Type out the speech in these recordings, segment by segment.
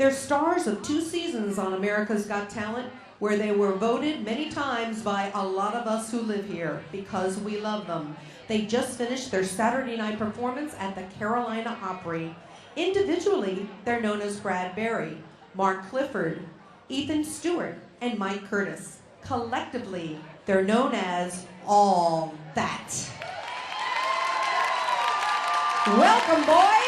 They're stars of 2 seasons on America's Got Talent, where they were voted many times by a lot of us who live here because we love them. They just finished their Saturday night performance at the Carolina Opry. Individually, they're known as Brad Berry, Mark Clifford, Ethan Stewart, and Mike Curtis. Collectively, they're known as All That. Welcome, boys!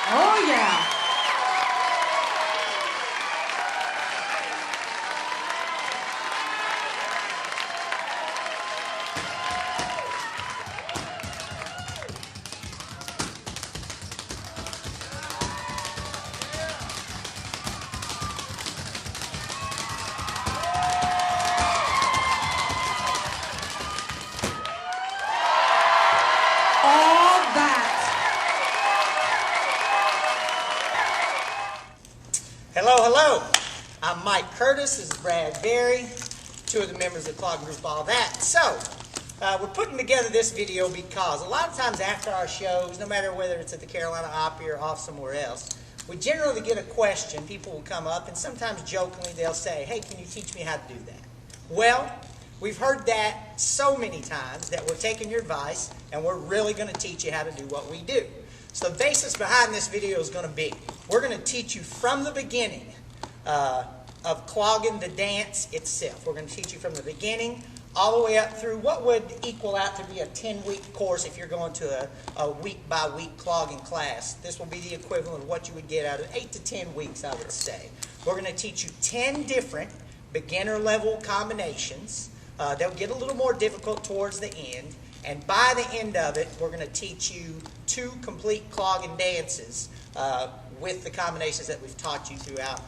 Oh, yeah. All that. Hello, hello. I'm Mike Curtis. This is Brad Berry, two of the members of the Clogging group, All That. So, we're putting together this video because a lot of times after our shows, no matter whether it's at the Carolina Opry or off somewhere else, we generally get a question. People will come up and sometimes jokingly they'll say, hey, can you teach me how to do that? Well, we've heard that so many times that we're taking your advice and we're really going to teach you how to do what we do. So the basis behind this video is going to be, we're going to teach you from the beginning of clogging the dance itself. We're going to teach you from the beginning all the way up through what would equal out to be a 10-week course if you're going to a week-by-week clogging class. This will be the equivalent of what you would get out of 8 to 10 weeks, I would say. We're going to teach you 10 different beginner-level combinations. They'll get a little more difficult towards the end. And by the end of it, we're going to teach you 2 complete clogging dances with the combinations that we've taught you throughout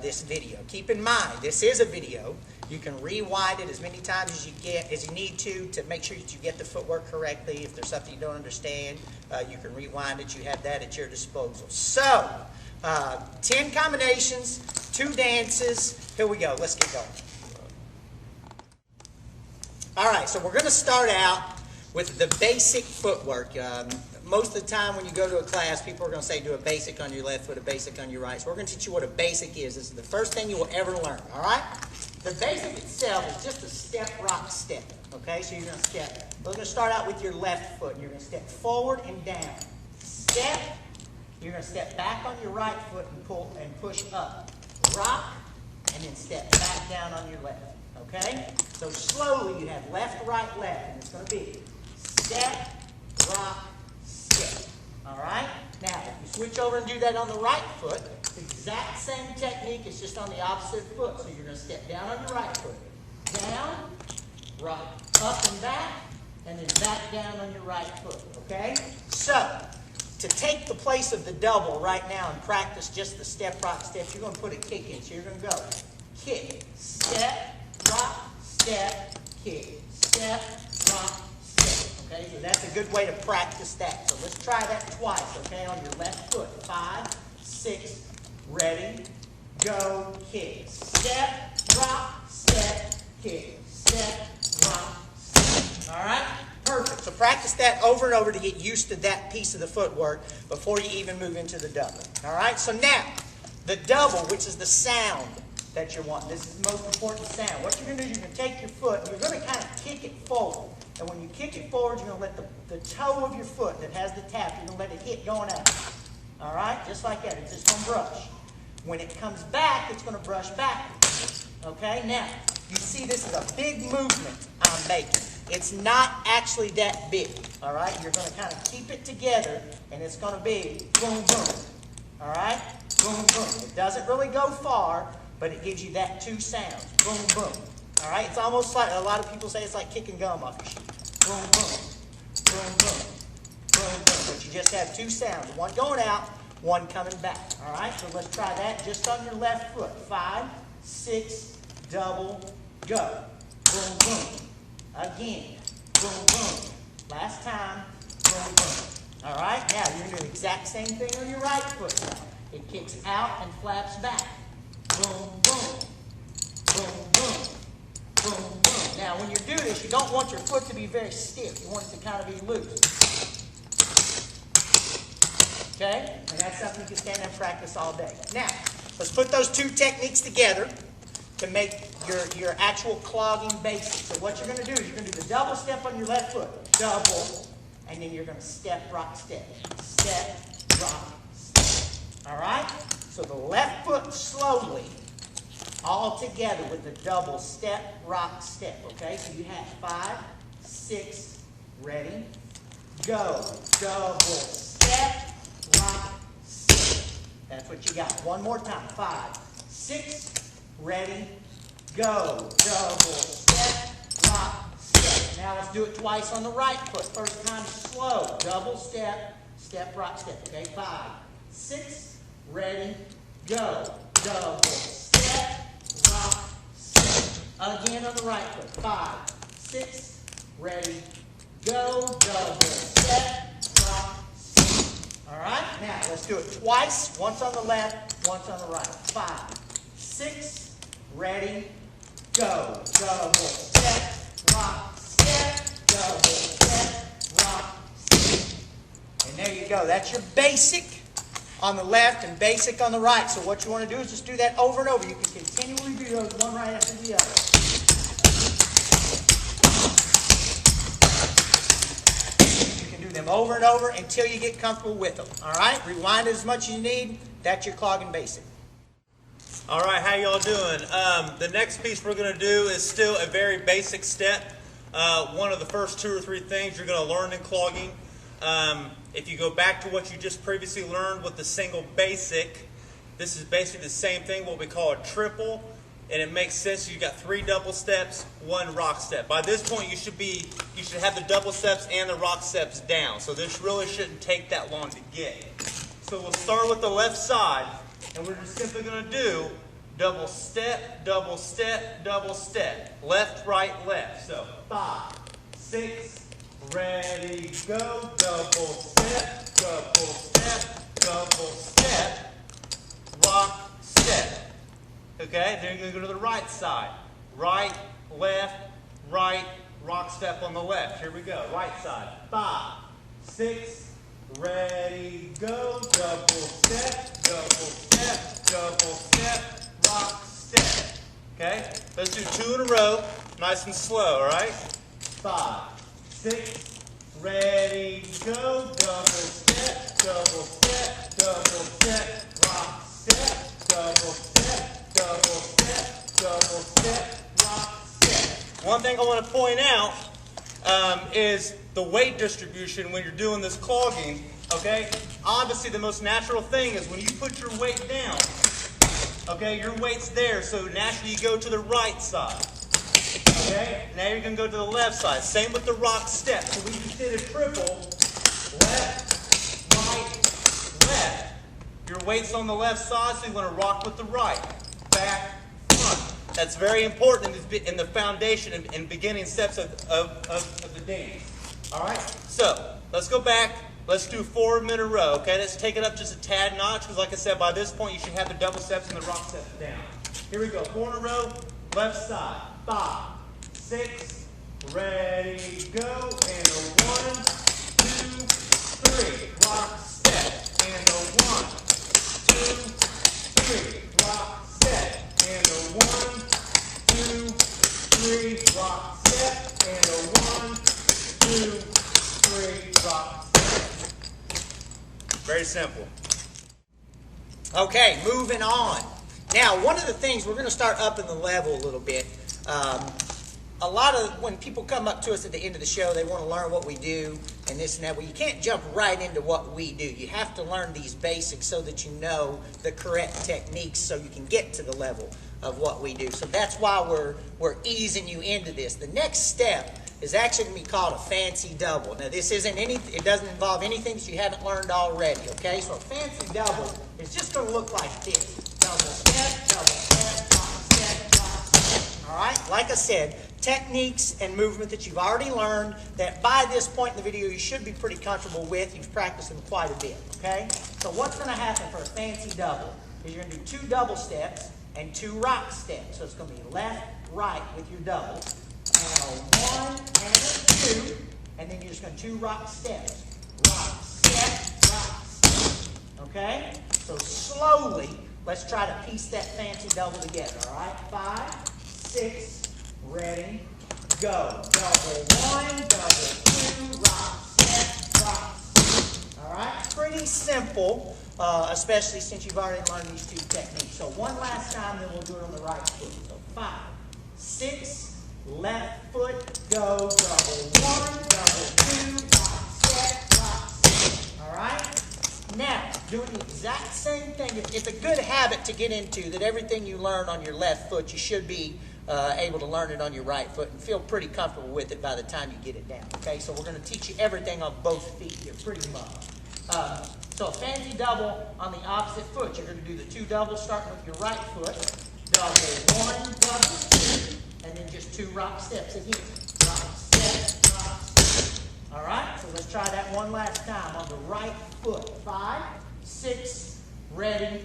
this video. Keep in mind, this is a video, You can rewind it as many times as you need to make sure that you get the footwork correctly. If there's something you don't understand, you can rewind it. You have that at your disposal. So, 10 combinations, 2 dances. Here we go. Let's get going. All right, so we're going to start out with the basic footwork. Most of the time when you go to a class, people are going to say do a basic on your left foot, a basic on your right. So we're going to teach you what a basic is. This is the first thing you will ever learn, all right? The basic itself is just a step, rock, step, okay? So you're going to step. We're going to start out with your left foot. You're going to step forward and down. Step. You're going to step back on your right foot and pull and push up. Rock, and then step back down on your left, okay? So slowly you have left, right, left, and it's going to be step, rock, step, all right? Now, if you switch over and do that on the right foot, the exact same technique, it's just on the opposite foot. So you're going to step down on your right foot. Down, rock, up and back, and then back down on your right foot, okay? So, to take the place of the double right now and practice just the step, rock, step, you're going to put a kick in. So you're going to go kick, step, rock, step, kick, step, rock, step. Okay, so that's a good way to practice that. So let's try that twice, okay, on your left foot. 5, 6, ready, go, kick. Step, rock, step, kick. Step, rock, step. All right? Perfect. So practice that over and over to get used to that piece of the footwork before you even move into the double. All right? So now, the double, which is the sound that you're wanting. This is the most important sound. What you're going to do is you're going to take your foot and you're going to kind of kick it forward. And when you kick it forward, you're going to let the toe of your foot that has the tap, you're going to let it hit going out. All right? Just like that. It's just going to brush. When it comes back, it's going to brush backwards. Okay? Now, you see this is a big movement I'm making. It's not actually that big. All right? You're going to kind of keep it together, and it's going to be boom, boom. All right? Boom, boom. It doesn't really go far, but it gives you that 2 sounds. Boom, boom. All right? It's almost like, a lot of people say it's like kicking gum off your shoe. Boom, boom. Boom, boom. Boom, boom. But you just have 2 sounds. One going out, one coming back. All right? So let's try that just on your left foot. 5, 6, double, go. Boom, boom. Again. Boom, boom. Last time. Boom, boom. All right? Now, you're going to do the exact same thing on your right foot now. It kicks out and flaps back. Boom, boom. Boom, boom. Boom, boom. Now, when you do this, you don't want your foot to be very stiff. You want it to kind of be loose. Okay? And that's something you can stand and practice all day. Now, let's put those 2 techniques together to make your actual clogging basic. So what you're going to do is you're going to do the double step on your left foot. Double. And then you're going to step, rock, step. Step, rock, step. All right? So the left foot slowly, all together with the double step, rock, step. Okay? So you have 5, 6, ready, go. Double step, rock, step. That's what you got. One more time. 5, 6, ready, go. Double step, rock, step. Now let's do it twice on the right foot. First time slow. Double step, step, rock, step. Okay? 5, 6, ready, go. Double step, rock, step. Again on the right foot. 5, 6, ready, go. Double step, rock, step. All right? Now let's do it twice. Once on the left, once on the right. 5, 6, ready, go. Double step, rock, step, double step, rock, step. And there you go. That's your basic on the left and basic on the right. So what you want to do is just do that over and over. You can continually do those one right after the other. You can do them over and over until you get comfortable with them. All right? Rewind as much as you need. That's your clogging basic. All right, how y'all doing? The next piece we're going to do is still a very basic step. One of the first 2 or 3 things you're going to learn in clogging. If you go back to what you just previously learned with the single basic, this is basically the same thing, what we call a triple, and it makes sense. You've got 3 double steps, 1 rock step. By this point, you should have the double steps and the rock steps down. So this really shouldn't take that long to get. So we'll start with the left side, and we're just simply going to do double step, double step, double step. Left, right, left. So 5, 6, ready, go. Double step, double step, double step. Rock, step. Okay, then you're going to go to the right side. Right, left, right, rock step on the left. Here we go. Right side. 5, 6, ready, go. Double step, double step, double step, rock, step. Okay? Let's do 2 in a row, nice and slow, all right? 5, 6, ready, go. Double step, double step, double step, rock, step, double step, double step, double step, rock, step. One thing I want to point out is the weight distribution when you're doing this clogging, okay? Obviously, the most natural thing is when you put your weight down, okay, your weight's there, so naturally you go to the right side, okay? Now you're going to go to the left side. Same with the rock step. So when you did a triple, left, right, left, your weight's on the left side, so you want to rock with the right, back, front. That's very important in the foundation and beginning steps of the dance. All right? So, let's go back. Let's do 4 in a row, okay? Let's take it up just a tad notch, because like I said, by this point, you should have the double steps and the rock steps down. Here we go. 4 in a row, left side. 5, 6, ready, go. And a 1, 2, 3, rock, step. And a 1, 2, 3, rock, step. And a 1, 2, 3, rock, step. And a 1, 2, 3, rock, step. Very simple. Okay, moving on. Now, one of the things, we're going to start upping the level a little bit. A lot of, when people come up to us at the end of the show, they want to learn what we do and this and that. Well, you can't jump right into what we do. You have to learn these basics so that you know the correct techniques so you can get to the level of what we do. So that's why we're easing you into this. The next step is actually going to be called a fancy double. Now, this isn't it doesn't involve anything that you haven't learned already, okay? So a fancy double is just going to look like this. Double step, rock, step, rock, step. All right? Like I said, techniques and movement that you've already learned that by this point in the video you should be pretty comfortable with. You've practiced them quite a bit, okay? So what's going to happen for a fancy double is you're going to do 2 double steps and 2 rock steps. So it's going to be left, right with your double. And a 1 and a 2, and then you're just going to 2 rock steps. Rock, step, rock, step. Okay? So slowly, let's try to piece that fancy double together, all right? 5, 6, ready, go. Double 1, double 2, rock, step, rock, step. All right? Pretty simple, especially since you've already learned these 2 techniques. So one last time, then we'll do it on the right foot. So 5, 6, left foot, go, double 1, double 2, rock, step, all right? Now, doing the exact same thing. It's a good habit to get into that everything you learn on your left foot, you should be able to learn it on your right foot and feel pretty comfortable with it by the time you get it down, okay? So we're going to teach you everything on both feet here, pretty much. So a fancy double on the opposite foot. You're going to do the 2 doubles starting with your right foot. Double 1, double 2. And then just 2 rock steps again. Rock, step, rock, step. All right? So let's try that one last time on the right foot. 5, 6, ready,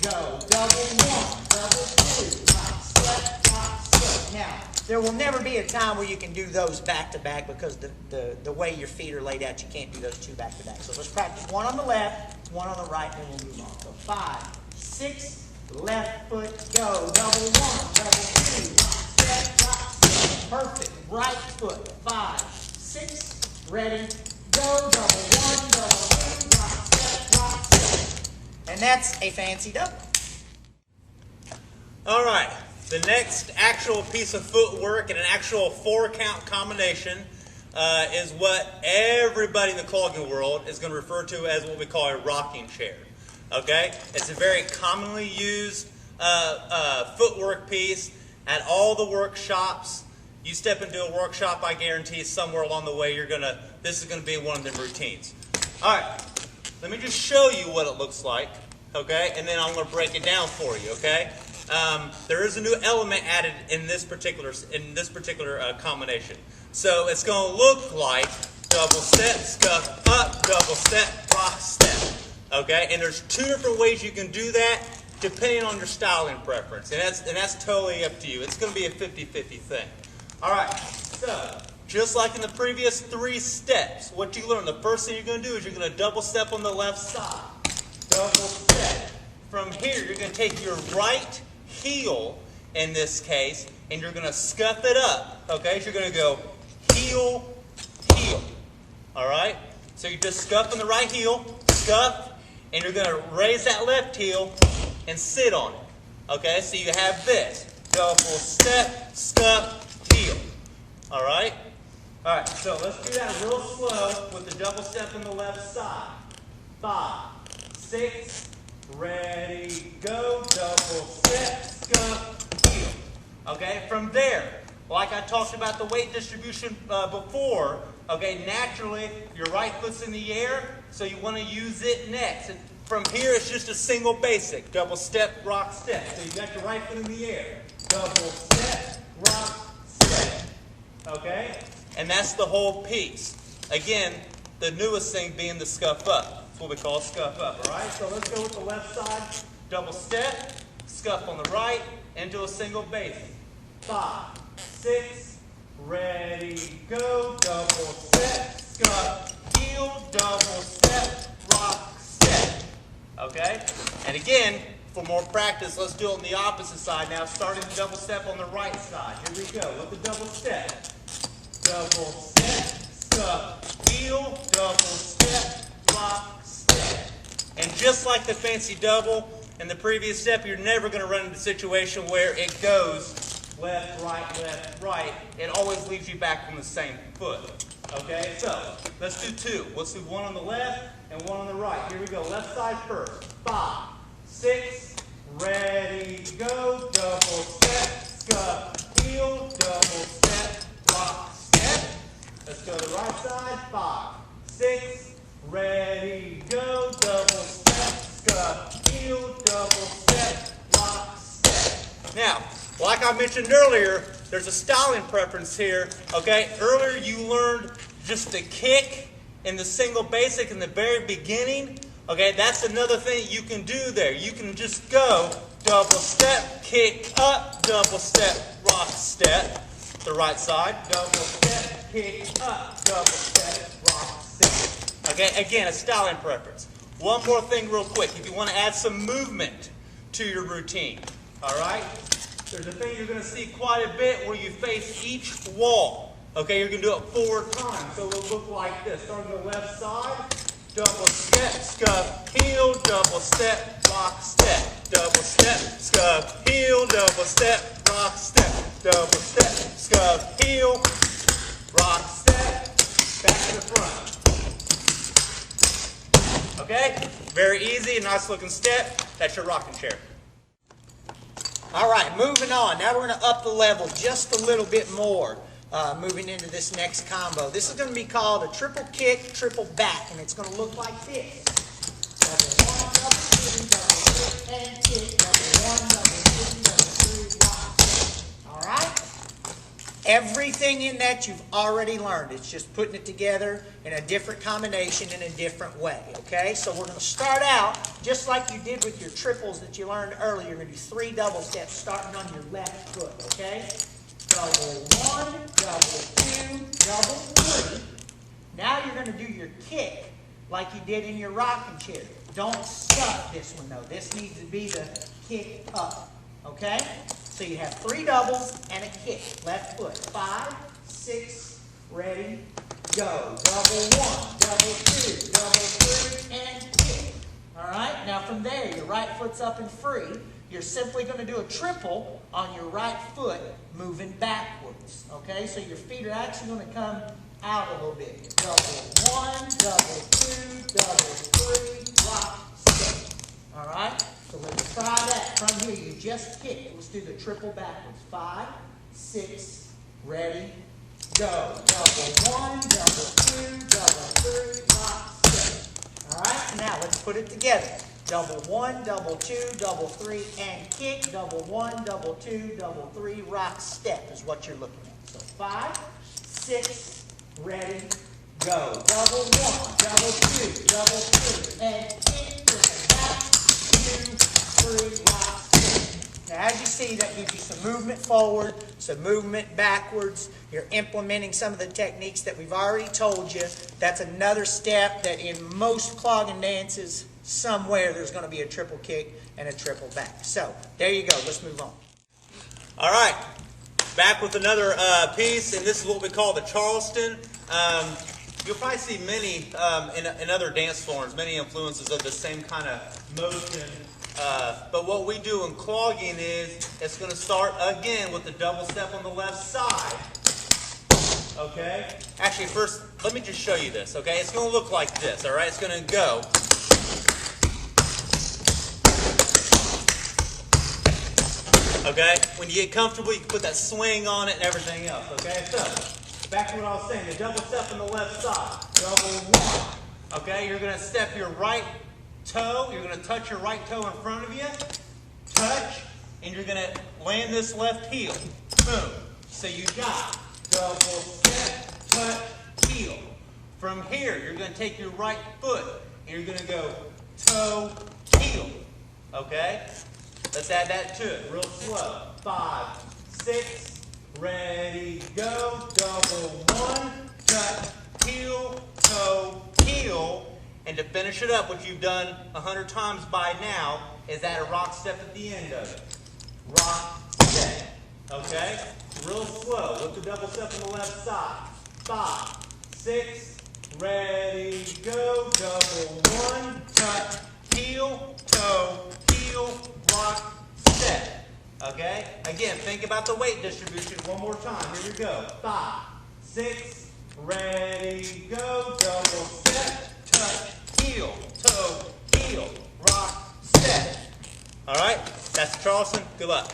go. Double 1, double 2, rock, step, rock, step. Now, there will never be a time where you can do those back to back because the way your feet are laid out, you can't do those 2 back to back. So let's practice 1 on the left, 1 on the right, and we'll move on. So 5, 6, left foot, go. Double 1, double 2, rock, step, rock, step. Perfect. Right foot. 5, 6, ready, go. Double 1, double 2, rock, step, rock, step. And that's a fancy double. All right. The next actual piece of footwork and an actual 4-count combination is what everybody in the clogging world is going to refer to as what we call a rocking chair. Okay? It's a very commonly used footwork piece at all the workshops. You step into a workshop, I guarantee somewhere along the way this is going to be one of them routines. All right. Let me just show you what it looks like. okay? And then I'm going to break it down for you, okay? There is a new element added in this particular combination. So it's going to look like double step, scuff up, double step, rock, step, okay? And there's two different ways you can do that depending on your styling preference, and that's totally up to you. It's going to be a 50-50 thing. All right, so just like in the previous 3 steps, what you learned, the first thing you're going to do is you're going to double step on the left side. Double step. From here, you're going to take your right heel, in this case, and you're going to scuff it up, okay? So you're going to go heel, heel, all right? So you just scuff on the right heel, scuff, and you're going to raise that left heel and sit on it, okay? So you have this, double step, scuff, heel, all right? All right, so let's do that real slow with the double step on the left side. 5, 6, ready, go, double step, scuff, heel. Okay, from there, like I talked about the weight distribution before, okay, naturally, your right foot's in the air, so you want to use it next. And from here, it's just a single basic, double step, rock, step. So you got your right foot in the air, double step, rock, step. Okay? And that's the whole piece. Again, the newest thing being the scuff up. That's what we call scuff up, all right? So let's go with the left side. Double step, scuff on the right, into a single basic. 5, 6, ready, go. Double step, scuff, heel, double step, rock, step. Okay? And again, for more practice, let's do it on the opposite side now, starting the double step on the right side. Here we go with the double step. Double step, scuff, heel, double step, rock, step. And just like the fancy double in the previous step, you're never going to run into a situation where it goes left, right. It always leaves you back on the same foot. Okay, so let's do 2. Let's do 1 on the left and 1 on the right. Here we go. Left side first. 5, 6, ready, go. Double step, scuff, heel, double step, rock, step. Let's go to the right side. 5, 6, ready, go. Double step, scuff, heel, double step, rock, step. Now, like I mentioned earlier, there's a styling preference here. Okay, earlier you learned just the kick in the single basic in the very beginning. Okay, that's another thing you can do there. You can just go double step, kick up, double step, rock, step. The right side, double step, kick up, double step, rock, step. Okay, again, a styling preference. One more thing real quick. If you want to add some movement to your routine, all right? There's a thing you're going to see quite a bit where you face each wall. Okay, you're going to do it 4 times. So it'll look like this. Starting on the left side, double step, scuff, heel, double step, rock, step. Double step, scuff, heel, double step, rock, step. Double step, scuff, heel, rock, step, back to the front. Okay? Very easy, a nice looking step. That's your rocking chair. All right, moving on. Now we're going to up the level just a little bit more, moving into this next combo. This is going to be called a triple kick, triple back, and it's going to look like this. Double 1, double 2, double kick and kick. Double 1, double 2, double 3, rock. All right? Everything in that you've already learned. It's just putting it together in a different combination in a different way, okay? So we're going to start out just like you did with your triples that you learned earlier. You're going to do 3 double steps starting on your left foot, okay? Double 1, double 2, double 3. Now you're going to do your kick like you did in your rocking chair. Don't stuff this one, though. This needs to be the kick up, okay? So you have 3 doubles and a kick. Left foot. 5, 6, ready, go. Double 1, double 2, double 3, and kick. All right? Now from there, your right foot's up and free. You're simply going to do a triple on your right foot moving backwards. Okay? So your feet are actually going to come out a little bit. Double 1, double 2, double 3, rock, step. All right? So let's try that from here. You just kicked. Let's do the triple backwards. 5, 6, ready, go. Double 1, double 2, double 3, rock, step. All right, now let's put it together. double one, double two, double three, and kick, double one, double two, double three, rock step is what you're looking at. So 5, 6, ready, go. Double one, double two, double three, and kick to the back, 2, 3, rock step. Now as you see, that gives you some movement forward, some movement backwards. You're implementing some of the techniques that we've already told you. That's another step that in most clogging dances, somewhere there's going to be a triple kick and a triple back. So there you go. Let's move on. All right, back with another piece, and this is what we call the Charleston. You'll probably see many in other dance forms, many influences of the same kind of motion. But what we do in clogging is it's going to start again with the double step on the left side. Okay? Actually, first, let me just show you this. Okay? It's going to look like this. All right? It's going to go. Okay? When you get comfortable, you can put that swing on it and everything else. Okay? So, back to what I was saying. The double step on the left side. Double one. Okay? You're going to step your right toe. You're going to touch your right toe in front of you. Touch. And you're going to land this left heel. Boom. So you got double step, touch, heel. From here, you're going to take your right foot. And you're going to go toe, heel. Okay? Let's add that to it real slow. 5, 6, ready, go. Double one, touch, heel, toe, heel. And to finish it up, what you've done 100 times by now is add a rock step at the end of it. Rock step. Okay? Real slow. With the double step on the left side. 5, 6, ready, go. Double one, touch, heel, toe, heel, rock, step. Okay? Again, think about the weight distribution one more time. Here we go. 5, 6, ready, go. Double step, touch, heel, toe, heel, rock, step. All right? That's Charleston. Good luck.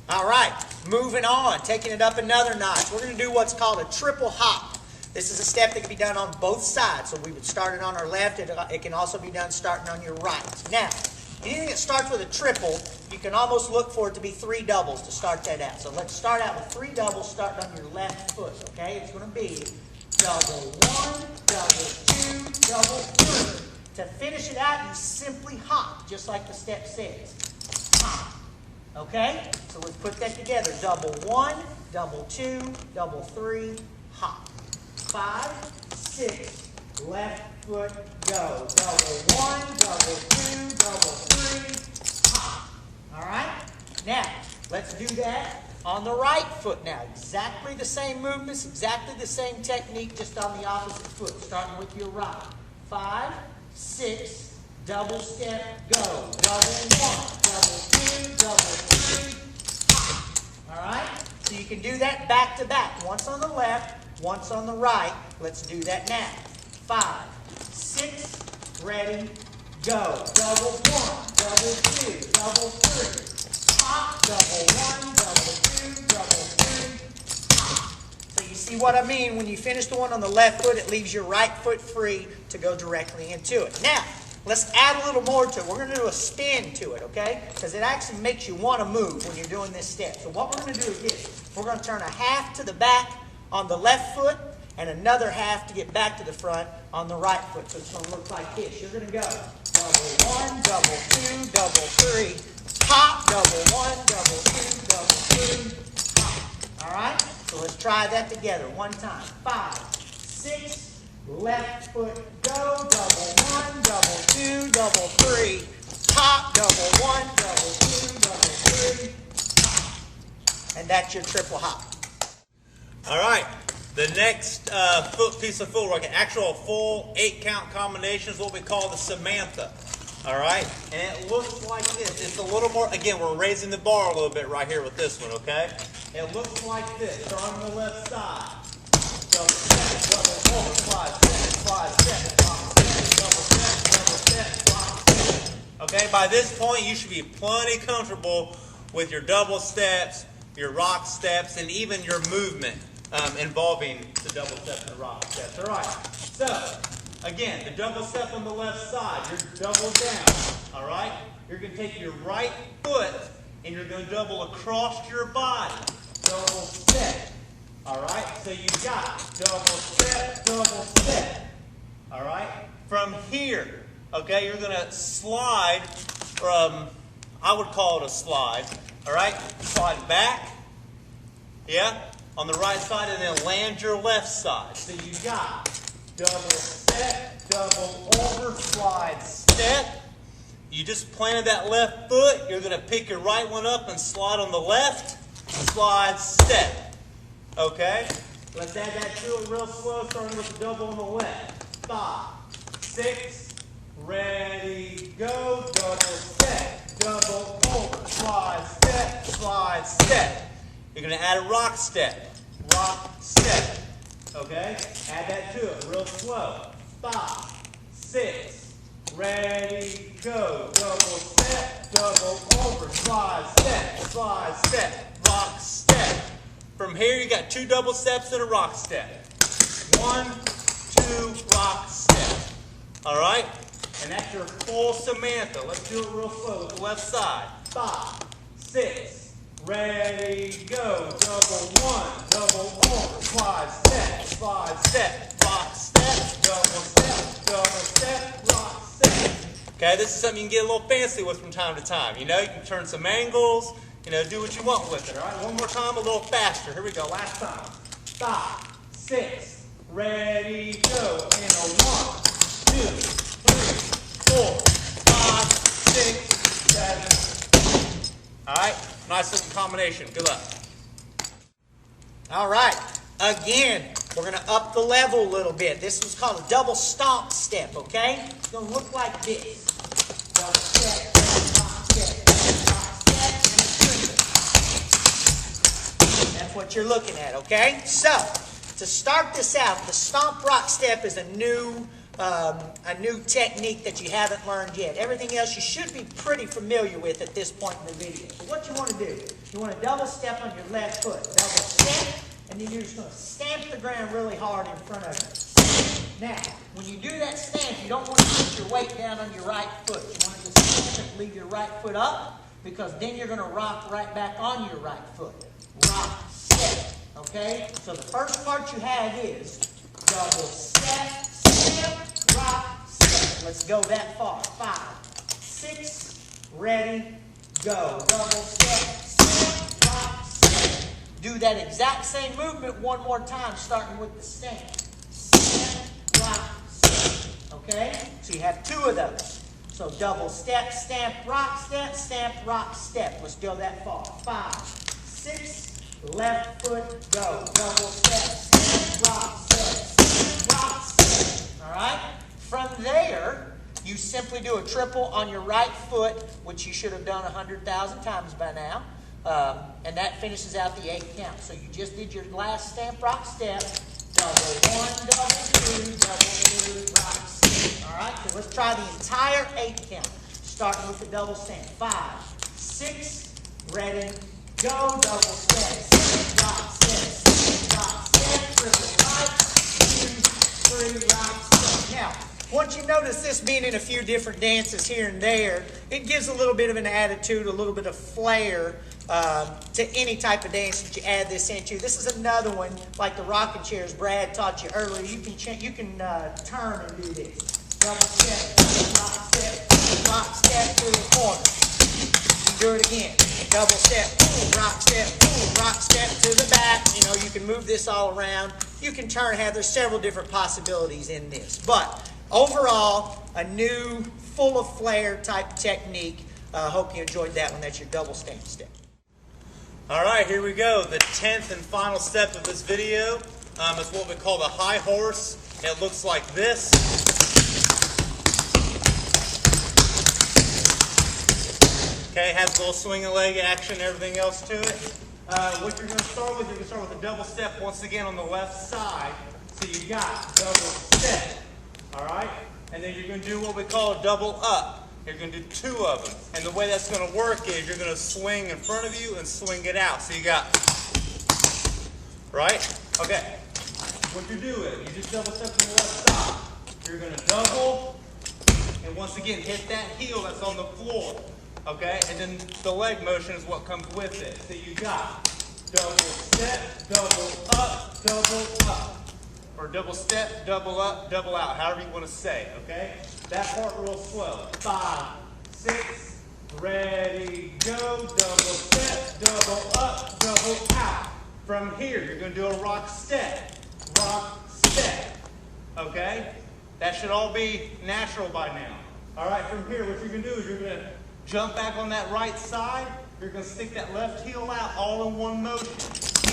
All right, moving on, taking it up another notch. We're going to do what's called a triple hop. This is a step that can be done on both sides. So we would start it on our left. It can also be done starting on your right. Now, anything that starts with a triple, you can almost look for it to be 3 doubles to start that out. So let's start out with 3 doubles starting on your left foot, okay? It's going to be double one, double 2, double 3. To finish it out, you simply hop, just like the step says. Hop. Okay? So let's put that together. Double one, double 2, double 3, hop. 5, 6, left foot, go. Double one, double 2, double 3, hop. All right? Now, let's do that on the right foot now. Exactly the same movements, exactly the same technique, just on the opposite foot, starting with your right. 5, 6, double step, go. Double one, double 2, double 3, hop. All right? So you can do that back to back. Once on the left, once on the right. Let's do that now. 5, 6, ready, go. Double one, double 2, double 3, hop. Double one, double 2, double 3, hop. So you see what I mean? When you finish the one on the left foot, it leaves your right foot free to go directly into it. Now, let's add a little more to it. We're going to do a spin to it, okay? Because it actually makes you want to move when you're doing this step. So what we're going to do is this. We're going to turn a half to the back on the left foot and another half to get back to the front on the right foot. So it's going to look like this. You're going to go double one, double 2, double 3, hop, double one, double 2, double 3, hop. All right? So let's try that together one time. 5, 6, left foot, go, double one, double 2, double 3, hop, double one, double 2, double 3, hop. And that's your triple hop. All right. The next piece of footwork, an actual full 8-count combination is what we call the Samantha. All right? And it looks like this. It's a little more, again, we're raising the bar a little bit right here with this one, okay? It looks like this. Start on the left side. Double step, double one, slide step, double step. Okay, by this point, you should be plenty comfortable with your double steps, your rock steps, and even your movement involving the double steps and rock steps. All right, so Again, the double step on the left side. You're double down. All right? You're going to take your right foot and you're going to double across your body. Double step. All right? So you got double step, double step. All right? From here, okay, you're going to slide from, I would call it a slide. All right? Slide back. Yeah? On the right side, and then land your left side. So you got double step, double over, slide, step. You just planted that left foot. You're going to pick your right one up and slide on the left. Slide, step. Okay? Let's add that to it real slow, starting with the double on the left. 5, 6, ready, go. Double step, double over, slide, step. You're going to add a rock step. Rock, step. Okay? Add that to it real slow. 5, 6, ready, go. Double step, double over, slide, step, rock, step. From here, you got 2 double steps and a rock step. 1, 2, rock, step. All right? And that's your full Samantha. Let's do it real slow with the left side. 5, 6, ready, go. Double 1, double over, slide, step, rock, step, double step, rock, step. Okay, this is something you can get a little fancy with from time to time. You know, you can turn some angles, you know, do what you want with it. All right, one more time, a little faster. Here we go, last time. 5, 6, ready, go. And a 1, 2, 3, 4, 5, 6, 7. All right. Nice looking combination. Good luck. All right. Again, we're going to up the level a little bit. This was called a double stomp step, okay? It's going to look like this. Double step, rock step, and a trigger. That's what you're looking at, okay? So, to start this out, the stomp rock step is a new technique that you haven't learned yet. Everything else you should be pretty familiar with at this point in the video. So what you want to do, you want to double step on your left foot. Double step, and then you're just going to stamp the ground really hard in front of you. Now, when you do that stamp, you don't want to put your weight down on your right foot. You want to just stamp and leave your right foot up, because then you're going to rock right back on your right foot. Rock, step, okay? So the first part you have is double step, step, rock, step. Let's go that far. 5, 6, ready, go. Double step, step, rock, step. Do that exact same movement one more time, starting with the stamp. Step, rock, step. Okay? So you have 2 of those. So double step, stamp, rock, step. Let's go that far. 5, 6, left foot, go. Double step, stamp, rock, step, rock, step. All right? From there, you simply do a triple on your right foot, which you should have done 100,000 times by now. And that finishes out the 8 count. So you just did your last stamp, rock, step. Double 1, double 2, double 2, rock, step. All right? So let's try the entire 8 count, starting with the double stamp. 5, 6, ready, go. Double step, step, rock, step, triple right, 2, 3, rock, step. Now, once you notice this being in a few different dances here and there, it gives a little bit of an attitude, a little bit of flair to any type of dance that you add this into. This is another one, like the rocking chairs Brad taught you earlier. You can turn and do this. Double step, rock step through the corner. Do it again. Double step, rock step to the back. You know, you can move this all around. You can turn, there's several different possibilities in this. But overall, a new, full of flair type technique. Hope you enjoyed that one. That's your double stamp step. All right, here we go. The 10th and final step of this video is what we call the high horse. It looks like this. Okay, has a little swing and leg action, everything else to it. What you're going to start with, a double step once again on the left side. So you got double step, all right? And then you're going to do what we call a double up. You're going to do 2 of them. And the way that's going to work is you're going to swing in front of you and swing it out. So you got, right? Okay. What you do is you just double step on the left side. You're going to double, and once again, hit that heel that's on the floor. Okay? And then the leg motion is what comes with it. So you got double step, double up, double up. Or double step, double up, double out, however you want to say, okay? That part real slow. 5, 6, ready, go. Double step, double up, double out. From here, you're going to do a rock step, okay? That should all be natural by now. All right, from here, what you're going to do is you're going to jump back on that right side. You're going to stick that left heel out all in one motion.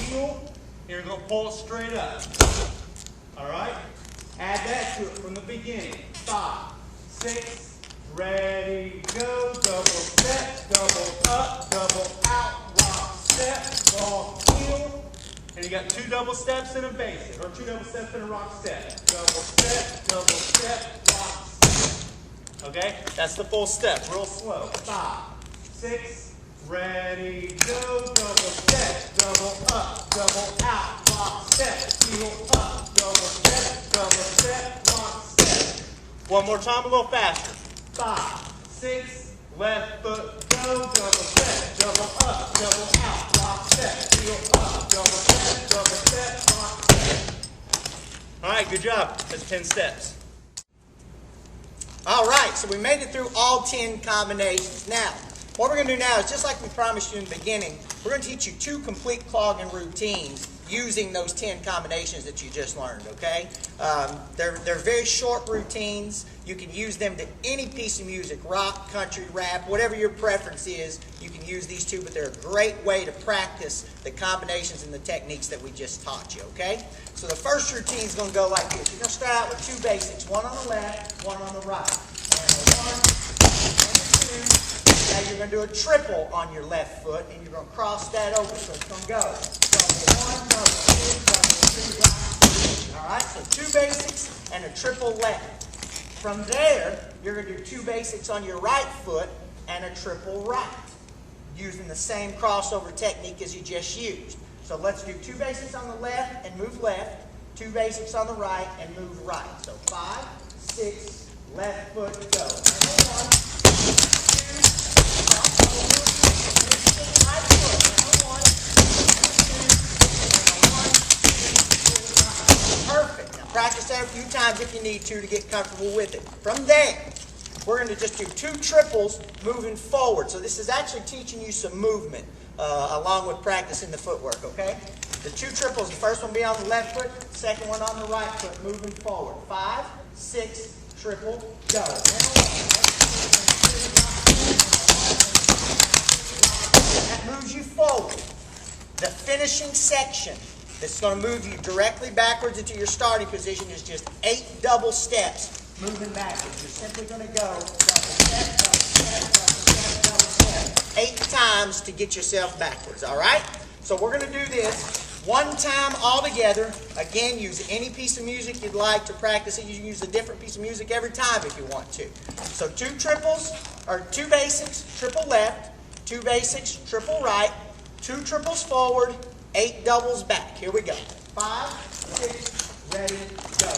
Heel, and you're going to pull it straight up. All right? Add that to it from the beginning. 5, 6, ready, go. Double step, double up, double out, rock step, ball heel. And you got 2 double steps in a basic, or 2 double steps in a rock step. Double step, rock step. Okay? That's the full step, real slow. 5, 6, ready, go. Double step, double up, double out, rock step, heel up, double step, rock step. One more time, a little faster. 5, 6, left foot, go. Double step, double up, double out, rock step, heel up, double step, rock step. All right, good job. That's 10 steps. All right, so we made it through all 10 combinations. Now, what we're going to do now is, just like we promised you in the beginning, we're going to teach you 2 complete clogging routines using those 10 combinations that you just learned, okay? They're very short routines. You can use them to any piece of music, rock, country, rap, whatever your preference is. You can use these 2, but they're a great way to practice the combinations and the techniques that we just taught you, okay? So the first routine is going to go like this. You're going to start out with 2 basics, one on the left, one on the right. And the 1 and the 2. Now you're going to do a triple on your left foot, and you're going to cross that over. So it's going to go double 1, double 2, double 3, right. All right, so 2 basics and a triple left. From there, you're going to do 2 basics on your right foot and a triple right, using the same crossover technique as you just used. So let's do 2 basics on the left and move left, 2 basics on the right and move right. So 5, 6, left foot, go. And 1. Perfect. Now practice that a few times if you need to get comfortable with it. From there, we're going to just do 2 triples moving forward. So this is actually teaching you some movement along with practicing the footwork, okay? The 2 triples, the first one be on the left foot, the second one on the right foot, moving forward. 5, 6, triple, go. That moves you forward. The finishing section that's going to move you directly backwards into your starting position is just 8 double steps moving backwards. You're simply going to go double step, double step, double step, double step. 8 times to get yourself backwards, all right? So we're going to do this 1 time all together. Again, use any piece of music you'd like to practice it. You can use a different piece of music every time if you want to. So 2 triples, or 2 basics, triple left, 2 basics, triple right, 2 triples forward, 8 doubles back. Here we go. 5, 6, ready, go.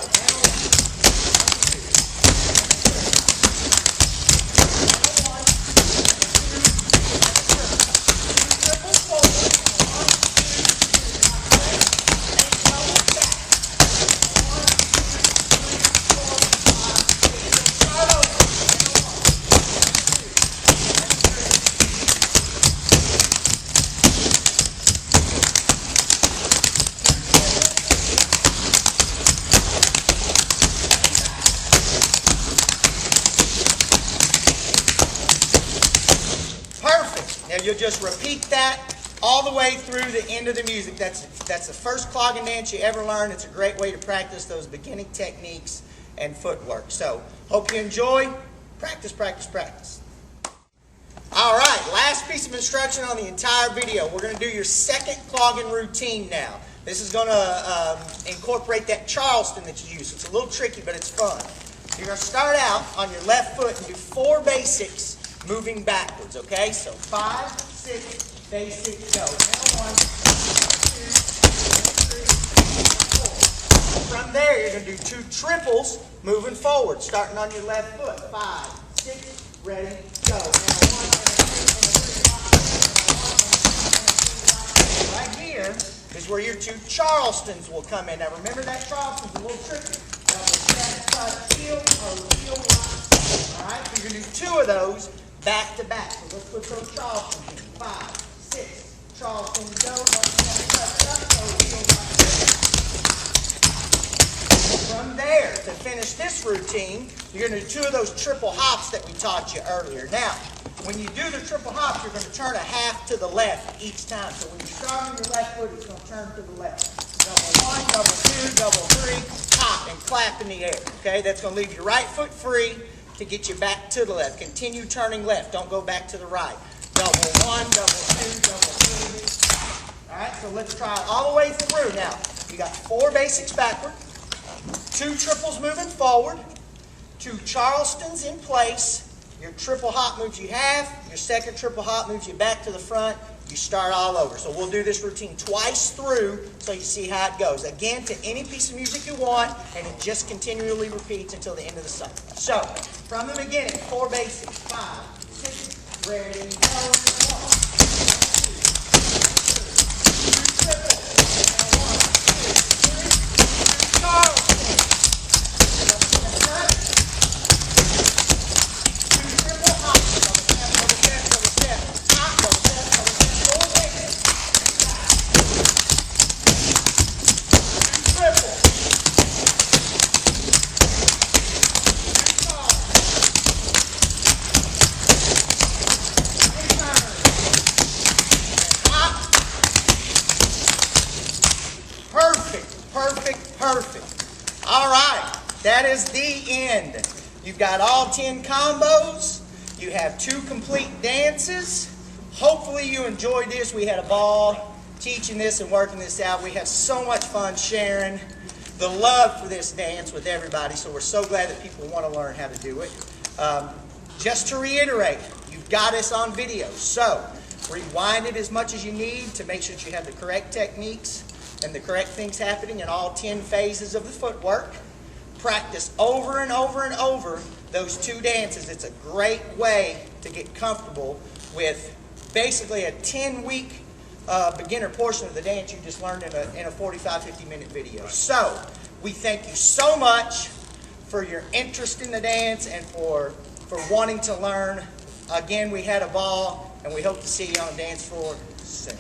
Now you'll just repeat that all the way through the end of the music. That's the first clogging dance you ever learn. It's a great way to practice those beginning techniques and footwork. So, hope you enjoy. Practice, practice, practice. All right, last piece of instruction on the entire video. We're going to do your second clogging routine now. This is going to incorporate that Charleston that you use. It's a little tricky, but it's fun. You're going to start out on your left foot and do 4 basics moving backwards, okay? So 5, 6, basic, go. Now 1, 2, 3, 4. From there, you're going to do 2 triples moving forward, starting on your left foot. 5, 6, ready, go. And a 1, and a 2, right here is where your 2 Charlestons will come in. Now remember that Charleston's a little tricky. Double step, touch, heel, or heel lock. All right, so you're going to do 2 of those back to back. So let's put those Charlestons in. 5, 6, Charleston, go. Double step, touch, up, or heel lock. From there, to finish this routine, you're going to do 2 of those triple hops that we taught you earlier. Now, when you do the triple hops, you're going to turn a half to the left each time. So when you start on your left foot, it's going to turn to the left. Double 1, double 2, double 3, hop and clap in the air. Okay, that's going to leave your right foot free to get you back to the left. Continue turning left. Don't go back to the right. Double 1, double 2, double 3. All right, so let's try it all the way through. Now, you got 4 basics backward. 2 triples moving forward, 2 Charlestons in place, your triple hop moves you half, your second triple hop moves you back to the front, you start all over. So we'll do this routine twice through so you see how it goes. Again, to any piece of music you want, and it just continually repeats until the end of the song. So, from the beginning, 4 basics, 5, 6, ready, go, 1, 2, 3, 2 triples, 1, 2, 3, Charleston. Perfect. All right, that is the end. You've got all 10 combos. You have 2 complete dances. Hopefully you enjoyed this. We had a ball teaching this and working this out. We have so much fun sharing the love for this dance with everybody, so we're so glad that people want to learn how to do it. Just to reiterate, you've got us on video, so rewind it as much as you need to make sure that you have the correct techniques and the correct things happening in all 10 phases of the footwork. Practice over and over and over those 2 dances. It's a great way to get comfortable with basically a 10-week beginner portion of the dance you just learned in a 45-50 minute video. So we thank you so much for your interest in the dance and for wanting to learn. Again, we had a ball, and we hope to see you on the dance floor soon.